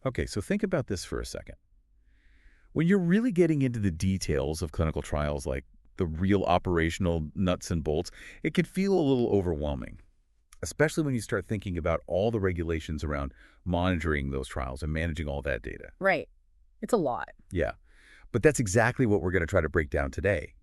Okay, so think about this for a second. When you're really getting into the details of clinical trials, like the real operational nuts and bolts, it can feel a little overwhelming, especially when you start thinking about all the regulations around monitoring those trials and managing all that data. Right. It's a lot. Yeah, but that's exactly what we're going to try to break down today.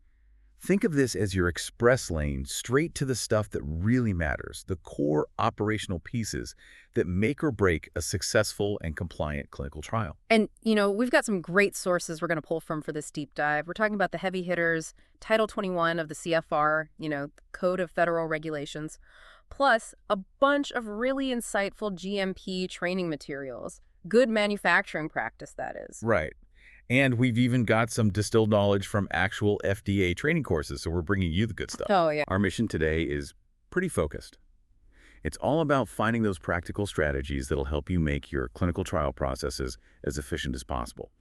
Think of this as your express lane straight to the stuff that really matters, the core operational pieces that make or break a successful and compliant clinical trial. And, we've got some great sources we're going to pull from for this deep dive. We're talking about the heavy hitters, Title 21 of the CFR, Code of Federal Regulations, plus a bunch of really insightful GMP training materials. Good manufacturing practice, that is. Right. And we've even got some distilled knowledge from actual FDA training courses, so we're bringing you the good stuff. Oh, yeah. Our mission today is pretty focused. It's all about finding those practical strategies that'll help you make your clinical trial processes as efficient as possible.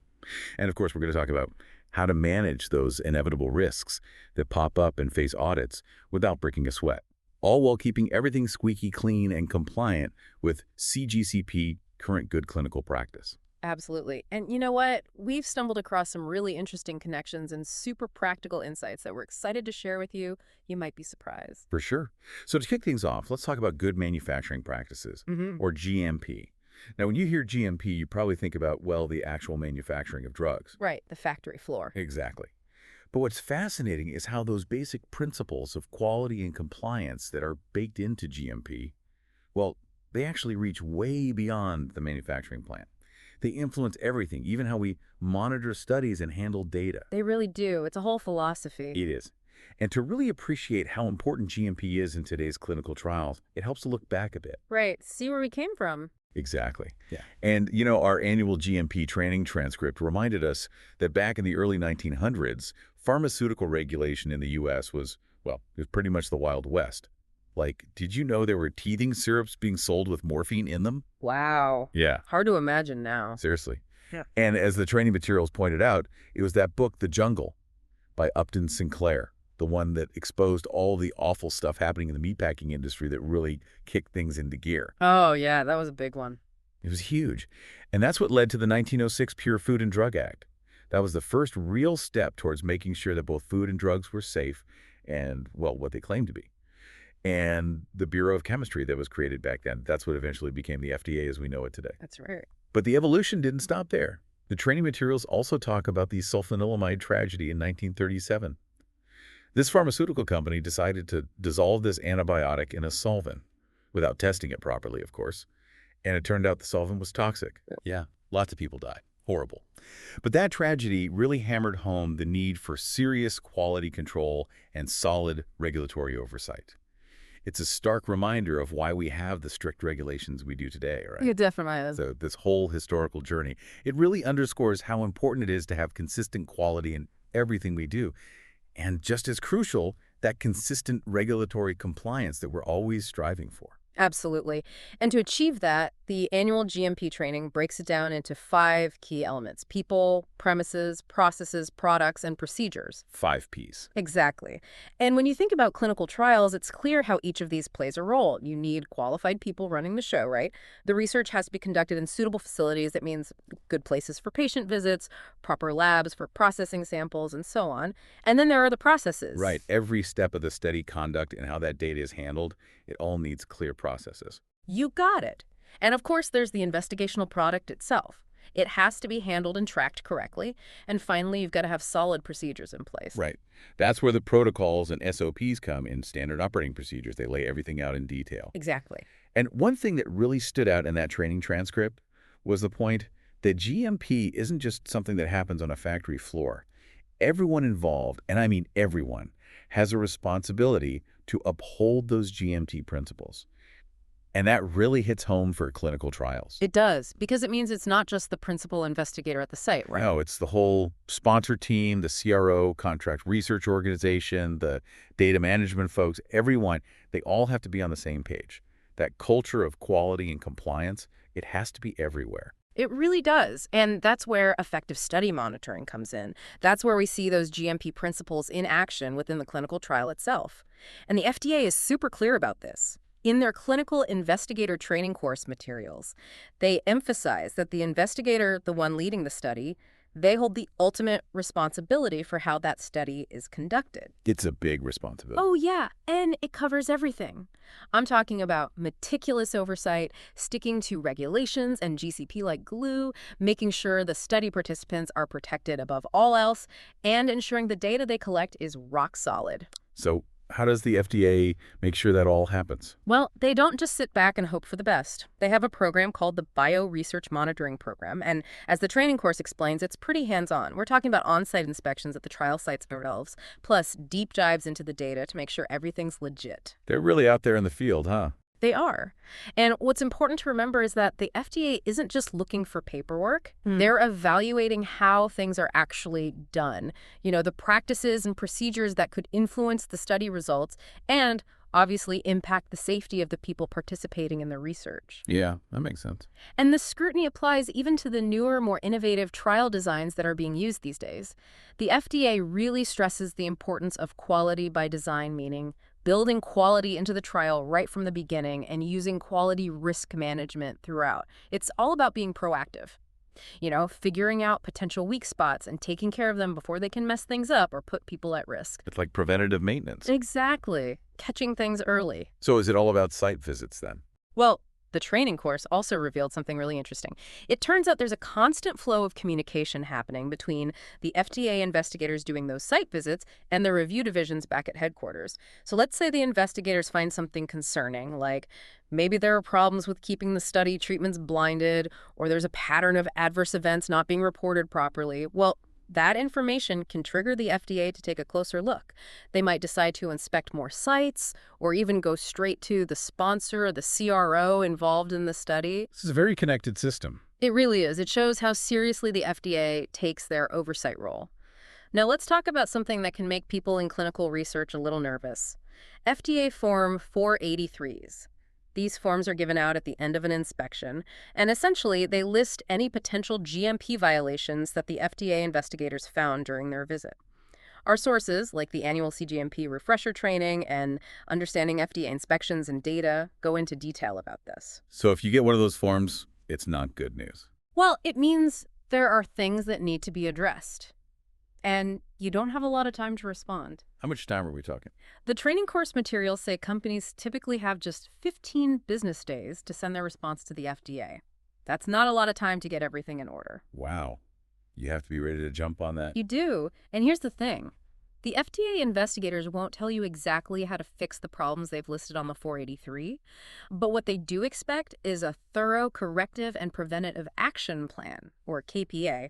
And of course, we're going to talk about how to manage those inevitable risks that pop up and face audits without breaking a sweat, all while keeping everything squeaky clean and compliant with CGCP, current good clinical practice. Absolutely. And you know what? We've stumbled across some really interesting connections and super practical insights that we're excited to share with you. You might be surprised. For sure. So to kick things off, let's talk about good manufacturing practices, or GMP. Now, when you hear GMP, you probably think about, well, the actual manufacturing of drugs. Right, the factory floor. Exactly. But what's fascinating is how those basic principles of quality and compliance that are baked into GMP, well, they actually reach way beyond the manufacturing plant. They influence everything, even how we monitor studies and handle data. They really do. It's a whole philosophy. It is. And to really appreciate how important GMP is in today's clinical trials, it helps to look back a bit. Right. See where we came from. Exactly. Yeah. And, our annual GMP training transcript reminded us that back in the early 1900s, pharmaceutical regulation in the U.S. was, well, it was pretty much the Wild West. Like, did you know there were teething syrups being sold with morphine in them? Wow. Yeah. Hard to imagine now. Seriously. Yeah. And as the training materials pointed out, it was that book, The Jungle, by Upton Sinclair, the one that exposed all the awful stuff happening in the meatpacking industry that really kicked things into gear. Oh, yeah, that was a big one. It was huge. And that's what led to the 1906 Pure Food and Drug Act. That was the first real step towards making sure that both food and drugs were safe and, well, what they claimed to be. And the Bureau of Chemistry that was created back then, that's what eventually became the FDA as we know it today. That's right. But the evolution didn't stop there. The training materials also talk about the sulfanilamide tragedy in 1937. This pharmaceutical company decided to dissolve this antibiotic in a solvent, without testing it properly, of course. And it turned out the solvent was toxic. Yeah, lots of people died. Horrible. But that tragedy really hammered home the need for serious quality control and solid regulatory oversight. It's a stark reminder of why we have the strict regulations we do today, right? Yeah, definitely. So this whole historical journey, it really underscores how important it is to have consistent quality in everything we do. And just as crucial, that consistent regulatory compliance that we're always striving for. Absolutely. And to achieve that, the annual GMP training breaks it down into 5 key elements: people, premises, processes, products, and procedures. 5 Ps. Exactly. And when you think about clinical trials, it's clear how each of these plays a role. You need qualified people running the show, right? The research has to be conducted in suitable facilities. That means good places for patient visits, proper labs for processing samples, and so on. And then there are the processes. Right. Every step of the study conduct and how that data is handled, it all needs clear processes. You got it. And of course, there's the investigational product itself. It has to be handled and tracked correctly. And finally, you've got to have solid procedures in place. Right. That's where the protocols and SOPs come in, standard operating procedures. They lay everything out in detail. Exactly. And one thing that really stood out in that training transcript was the point that GMP isn't just something that happens on a factory floor. Everyone involved, and I mean everyone, has a responsibility to uphold those GMP principles. And that really hits home for clinical trials. It does, because it means it's not just the principal investigator at the site, right? No, it's the whole sponsor team, the CRO, contract research organization, the data management folks, everyone. They all have to be on the same page. That culture of quality and compliance, it has to be everywhere. It really does. And that's where effective study monitoring comes in. That's where we see those GMP principles in action within the clinical trial itself. And the FDA is super clear about this. In their clinical investigator training course materials, they emphasize that the investigator, the one leading the study, they hold the ultimate responsibility for how that study is conducted. It's a big responsibility. Oh, yeah, and it covers everything. I'm talking about meticulous oversight, sticking to regulations and GCP like glue, making sure the study participants are protected above all else, and ensuring the data they collect is rock solid. So how does the FDA make sure that all happens? Well, they don't just sit back and hope for the best. They have a program called the Bio-Research Monitoring Program, and as the training course explains, it's pretty hands-on. We're talking about on-site inspections at the trial sites themselves, plus deep dives into the data to make sure everything's legit. They're really out there in the field, huh? They are. And what's important to remember is that the FDA isn't just looking for paperwork. They're evaluating how things are actually done. The practices and procedures that could influence the study results and obviously impact the safety of the people participating in the research. Yeah, that makes sense. And the scrutiny applies even to the newer, more innovative trial designs that are being used these days. The FDA really stresses the importance of quality by design, meaning building quality into the trial right from the beginning and using quality risk management throughout. It's all about being proactive. Figuring out potential weak spots and taking care of them before they can mess things up or put people at risk. It's like preventative maintenance. Exactly. Catching things early. So is it all about site visits then? Well, the training course also revealed something really interesting. It turns out there's a constant flow of communication happening between the FDA investigators doing those site visits and the review divisions back at headquarters. So let's say the investigators find something concerning, like maybe there are problems with keeping the study treatments blinded, or there's a pattern of adverse events not being reported properly. Well, that information can trigger the FDA to take a closer look. They might decide to inspect more sites or even go straight to the sponsor or the CRO involved in the study. This is a very connected system. It really is. It shows how seriously the FDA takes their oversight role. Now let's talk about something that can make people in clinical research a little nervous. FDA Form 483s. These forms are given out at the end of an inspection, and essentially they list any potential GMP violations that the FDA investigators found during their visit. Our sources, like the annual CGMP refresher training and understanding FDA inspections and data, go into detail about this. So if you get one of those forms, it's not good news. Well, it means there are things that need to be addressed, and you don't have a lot of time to respond. How much time are we talking? The training course materials say companies typically have just 15 business days to send their response to the FDA. That's not a lot of time to get everything in order. Wow. You have to be ready to jump on that. You do. And here's the thing. The FDA investigators won't tell you exactly how to fix the problems they've listed on the 483, but what they do expect is a thorough corrective and preventative action plan, or KPA.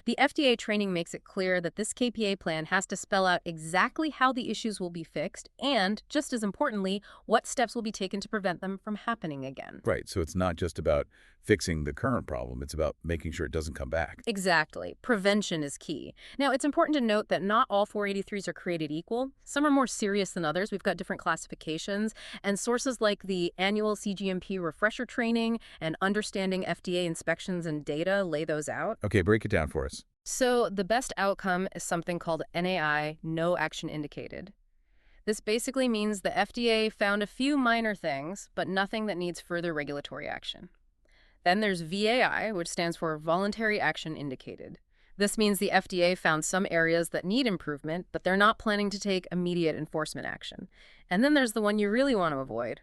The FDA training makes it clear that this KPA plan has to spell out exactly how the issues will be fixed and, just as importantly, what steps will be taken to prevent them from happening again. Right, so it's not just about fixing the current problem, it's about making sure it doesn't come back. Exactly. Prevention is key. Now, it's important to note that not all 483s are created equal. Some are more serious than others. We've got different classifications, and sources like the annual CGMP refresher training and understanding FDA inspections and data lay those out. Okay, break it down for us. So the best outcome is something called NAI, no action indicated. This basically means the FDA found a few minor things, but nothing that needs further regulatory action. Then there's VAI, which stands for Voluntary Action Indicated. This means the FDA found some areas that need improvement, but they're not planning to take immediate enforcement action. And then there's the one you really want to avoid,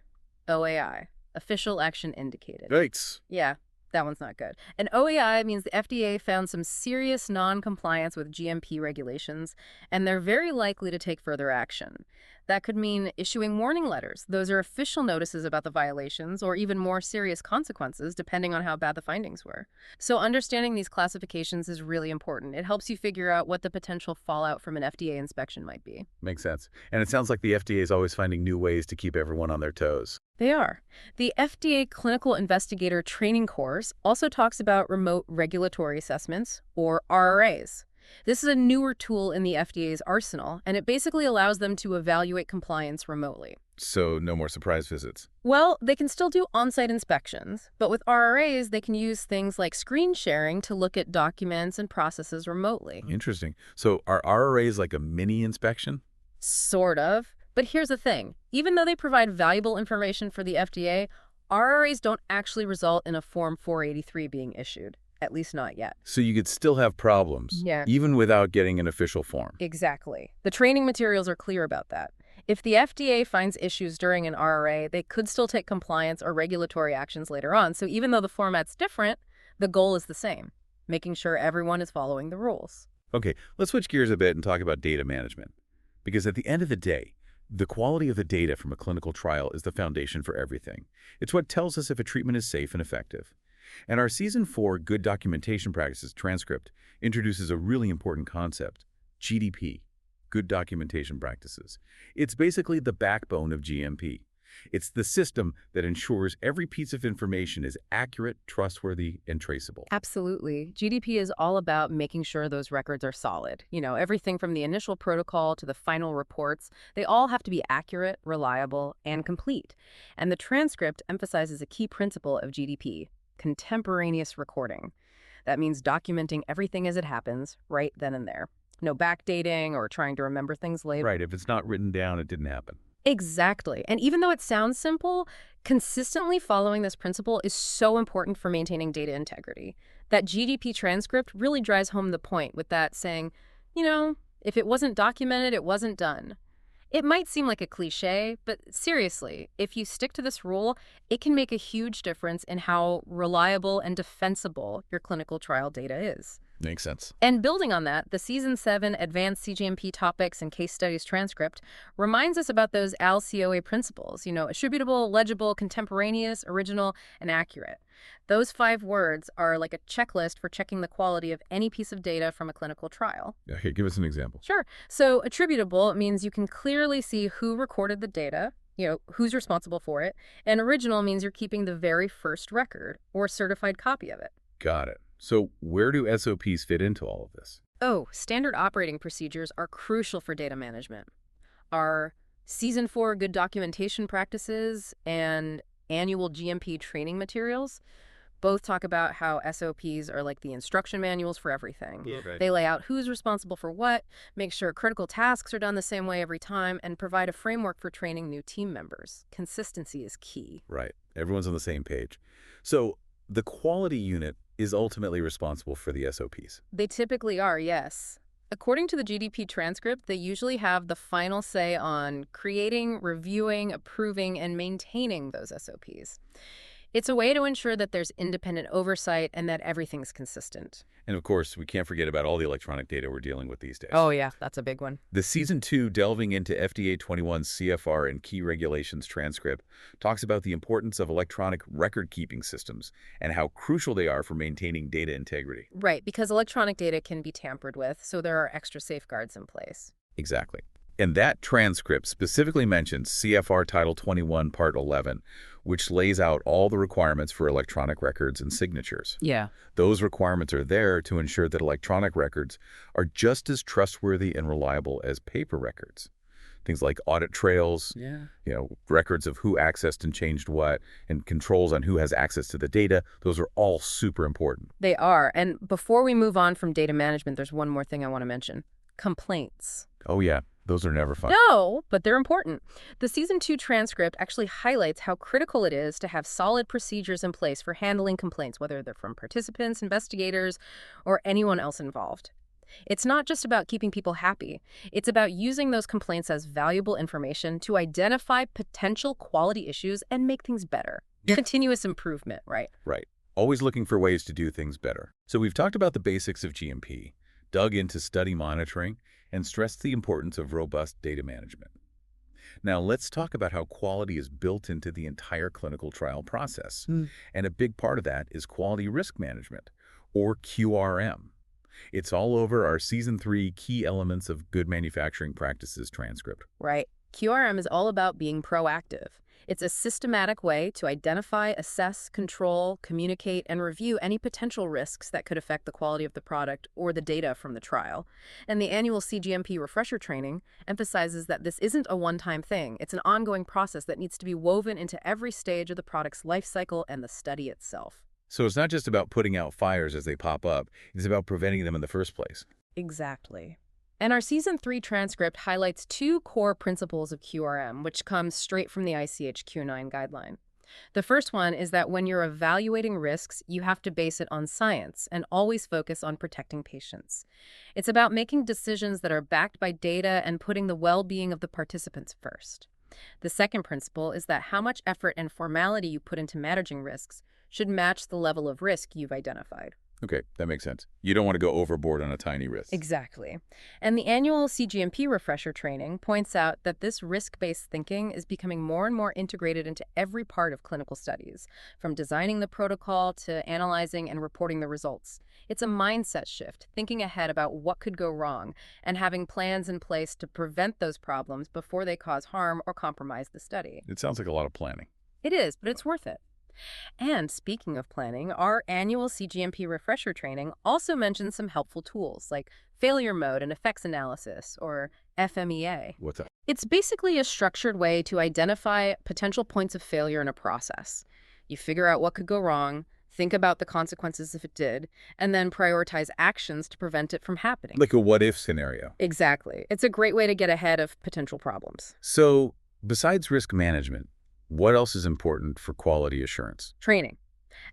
OAI, Official Action Indicated. Yikes. Yeah, that one's not good. And OAI means the FDA found some serious non-compliance with GMP regulations, and they're very likely to take further action. That could mean issuing warning letters. Those are official notices about the violations, or even more serious consequences, depending on how bad the findings were. So understanding these classifications is really important. It helps you figure out what the potential fallout from an FDA inspection might be. Makes sense. And it sounds like the FDA is always finding new ways to keep everyone on their toes. They are. The FDA Clinical Investigator Training Course also talks about remote regulatory assessments, or RRAs. This is a newer tool in the FDA's arsenal, and it basically allows them to evaluate compliance remotely. So no more surprise visits. Well, they can still do on-site inspections, but with RRAs, they can use things like screen sharing to look at documents and processes remotely. Interesting. So are RRAs like a mini inspection? Sort of. But here's the thing. Even though they provide valuable information for the FDA, RRAs don't actually result in a Form 483 being issued, at least not yet. So you could still have problems, Yeah. even without getting an official form. Exactly. The training materials are clear about that. If the FDA finds issues during an RRA, they could still take compliance or regulatory actions later on. So even though the format's different, the goal is the same, making sure everyone is following the rules. Okay, let's switch gears a bit and talk about data management. Because at the end of the day, the quality of the data from a clinical trial is the foundation for everything. It's what tells us if a treatment is safe and effective. And our Season 4 Good Documentation Practices transcript introduces a really important concept, GDP, Good Documentation Practices. It's basically the backbone of GMP. It's the system that ensures every piece of information is accurate, trustworthy, and traceable. Absolutely. GDP is all about making sure those records are solid. Everything from the initial protocol to the final reports, they all have to be accurate, reliable, and complete. And the transcript emphasizes a key principle of GDP, contemporaneous recording. That means documenting everything as it happens, right then and there. No backdating or trying to remember things later. Right, if it's not written down, it didn't happen. Exactly. And even though it sounds simple, consistently following this principle is so important for maintaining data integrity. That GDP transcript really drives home the point with that saying, if it wasn't documented, it wasn't done. It might seem like a cliche, but seriously, if you stick to this rule, it can make a huge difference in how reliable and defensible your clinical trial data is. Makes sense. And building on that, the Season 7 Advanced CGMP Topics and Case Studies transcript reminds us about those ALCOA principles, attributable, legible, contemporaneous, original, and accurate. Those 5 words are like a checklist for checking the quality of any piece of data from a clinical trial. Okay, give us an example. Sure. So attributable means you can clearly see who recorded the data, who's responsible for it. And original means you're keeping the very first record or certified copy of it. Got it. So where do SOPs fit into all of this? Oh, standard operating procedures are crucial for data management. Our Season 4 Good Documentation Practices and annual GMP training materials both talk about how SOPs are like the instruction manuals for everything. Yeah, right. They lay out who's responsible for what, make sure critical tasks are done the same way every time, and provide a framework for training new team members. Consistency is key. Right. Everyone's on the same page. So the quality unit is ultimately responsible for the SOPs. They typically are, yes. According to the GDP transcript, they usually have the final say on creating, reviewing, approving, and maintaining those SOPs. It's a way to ensure that there's independent oversight and that everything's consistent. And of course, we can't forget about all the electronic data we're dealing with these days. Oh, yeah, that's a big one. The Season 2 Delving into FDA 21 CFR and Key Regulations transcript talks about the importance of electronic record-keeping systems and how crucial they are for maintaining data integrity. Right, because electronic data can be tampered with, so there are extra safeguards in place. Exactly. And that transcript specifically mentions CFR Title 21, Part 11, which lays out all the requirements for electronic records and signatures. Yeah. Those requirements are there to ensure that electronic records are just as trustworthy and reliable as paper records. Things like audit trails, records of who accessed and changed what, and controls on who has access to the data, those are all super important. They are. And before we move on from data management, there's one more thing I want to mention. Complaints. Oh, yeah. Those are never fun. No, but they're important. The Season 2 transcript actually highlights how critical it is to have solid procedures in place for handling complaints, whether they're from participants, investigators, or anyone else involved. It's not just about keeping people happy. It's about using those complaints as valuable information to identify potential quality issues and make things better. Yeah. Continuous improvement, right? Right. Always looking for ways to do things better. So we've talked about the basics of GMP, dug into study monitoring, and stressed the importance of robust data management. Now let's talk about how quality is built into the entire clinical trial process. And a big part of that is quality risk management, or QRM. It's all over our Season 3 Key Elements of Good Manufacturing Practices transcript. Right. QRM is all about being proactive. It's a systematic way to identify, assess, control, communicate, and review any potential risks that could affect the quality of the product or the data from the trial. And the annual CGMP refresher training emphasizes that this isn't a one-time thing. It's an ongoing process that needs to be woven into every stage of the product's life cycle and the study itself. So it's not just about putting out fires as they pop up. It's about preventing them in the first place. Exactly. And our Season 3 transcript highlights two core principles of QRM, which come straight from the ICH-Q9 guideline. The first one is that when you're evaluating risks, you have to base it on science and always focus on protecting patients. It's about making decisions that are backed by data and putting the well-being of the participants first. The second principle is that how much effort and formality you put into managing risks should match the level of risk you've identified. Okay, that makes sense. You don't want to go overboard on a tiny risk. Exactly. And the annual CGMP refresher training points out that this risk-based thinking is becoming more and more integrated into every part of clinical studies, from designing the protocol to analyzing and reporting the results. It's a mindset shift, thinking ahead about what could go wrong and having plans in place to prevent those problems before they cause harm or compromise the study. It sounds like a lot of planning. It is, but it's worth it. And speaking of planning, our annual CGMP refresher training also mentions some helpful tools like failure mode and effects analysis, or FMEA. What's that? It's basically a structured way to identify potential points of failure in a process. You figure out what could go wrong, think about the consequences if it did, and then prioritize actions to prevent it from happening. Like a what-if scenario. Exactly. It's a great way to get ahead of potential problems. So, besides risk management, what else is important for quality assurance? Training.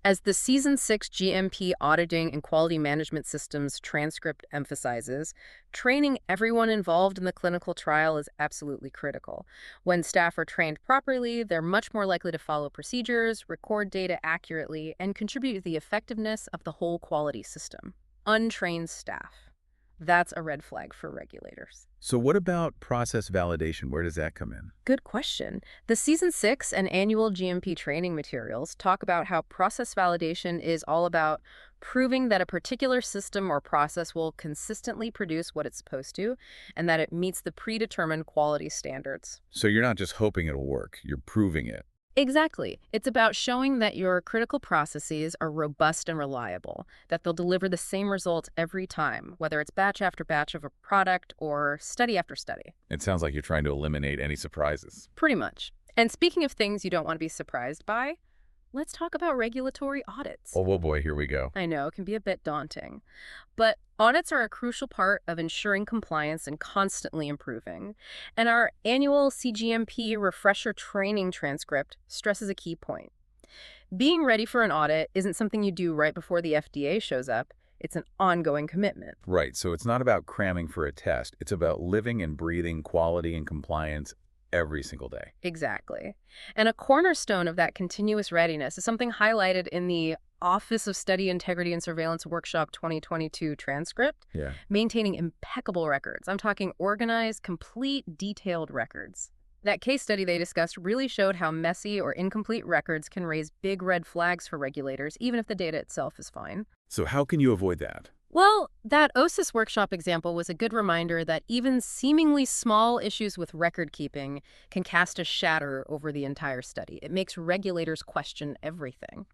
As the Season 6 GMP Auditing and Quality Management Systems transcript emphasizes, training everyone involved in the clinical trial is absolutely critical. When staff are trained properly, they're much more likely to follow procedures, record data accurately, and contribute to the effectiveness of the whole quality system. Untrained staff. That's a red flag for regulators. So what about process validation? Where does that come in? Good question. The Season 6 and annual GMP training materials talk about how process validation is all about proving that a particular system or process will consistently produce what it's supposed to and that it meets the predetermined quality standards. So you're not just hoping it'll work, you're proving it. Exactly. It's about showing that your critical processes are robust and reliable, that they'll deliver the same results every time, whether it's batch after batch of a product or study after study. It sounds like you're trying to eliminate any surprises. Pretty much. And speaking of things you don't want to be surprised by, let's talk about regulatory audits. Oh boy, here we go. I know, it can be a bit daunting. But audits are a crucial part of ensuring compliance and constantly improving. And our annual CGMP refresher training transcript stresses a key point. Being ready for an audit isn't something you do right before the FDA shows up. It's an ongoing commitment. Right, so it's not about cramming for a test. It's about living and breathing quality and compliance every single day. Exactly. And a cornerstone of that continuous readiness is something highlighted in the Office of Study Integrity and Surveillance Workshop 2022 transcript, Yeah. maintaining impeccable records. I'm talking organized, complete, detailed records. That case study they discussed really showed how messy or incomplete records can raise big red flags for regulators, even if the data itself is fine. So how can you avoid that? Well, that OSIS workshop example was a good reminder that even seemingly small issues with record keeping can cast a shadow over the entire study. It makes regulators question everything.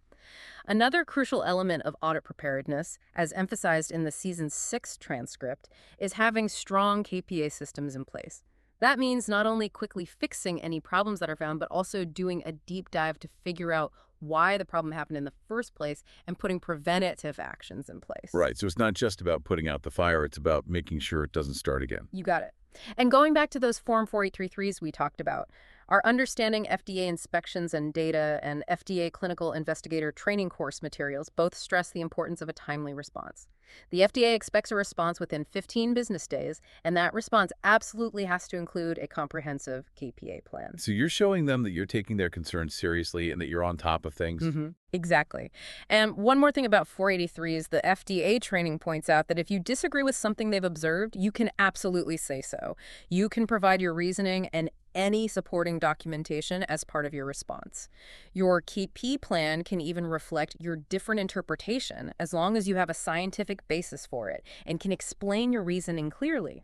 Another crucial element of audit preparedness, as emphasized in the Season 6 transcript, is having strong KPA systems in place. That means not only quickly fixing any problems that are found, but also doing a deep dive to figure out why the problem happened in the first place and putting preventative actions in place. Right, so it's not just about putting out the fire, it's about making sure it doesn't start again. You got it. And going back to those Form 4833s we talked about, our Understanding FDA Inspections and Data and FDA Clinical Investigator Training course materials both stress the importance of a timely response. The FDA expects a response within 15 business days, and that response absolutely has to include a comprehensive KPA plan. So you're showing them that you're taking their concerns seriously and that you're on top of things? Exactly. And one more thing about 483s, the FDA training points out that if you disagree with something they've observed, you can absolutely say so. You can provide your reasoning and any supporting documentation as part of your response. Your KP plan can even reflect your different interpretation as long as you have a scientific basis for it and can explain your reasoning clearly.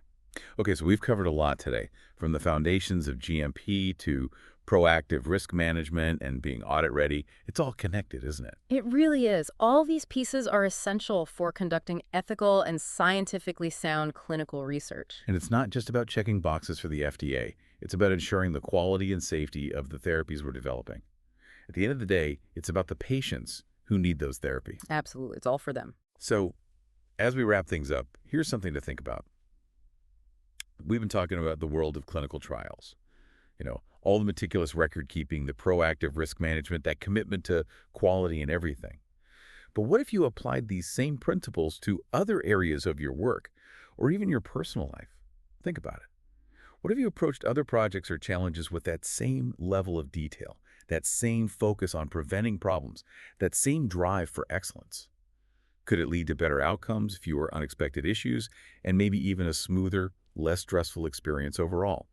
Okay, so we've covered a lot today, from the foundations of GMP to proactive risk management and being audit ready. It's all connected, isn't it? It really is. All these pieces are essential for conducting ethical and scientifically sound clinical research. And it's not just about checking boxes for the FDA. It's about ensuring the quality and safety of the therapies we're developing. At the end of the day, it's about the patients who need those therapies. Absolutely. It's all for them. So, as we wrap things up, here's something to think about. We've been talking about the world of clinical trials. All the meticulous record keeping, the proactive risk management, that commitment to quality and everything. But what if you applied these same principles to other areas of your work or even your personal life? Think about it. What if you approached other projects or challenges with that same level of detail, that same focus on preventing problems, that same drive for excellence? Could it lead to better outcomes, fewer unexpected issues, and maybe even a smoother, less stressful experience overall?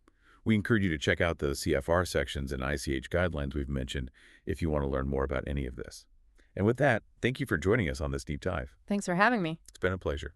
We encourage you to check out the CFR sections and ICH guidelines we've mentioned if you want to learn more about any of this. And with that, thank you for joining us on this deep dive. Thanks for having me. It's been a pleasure.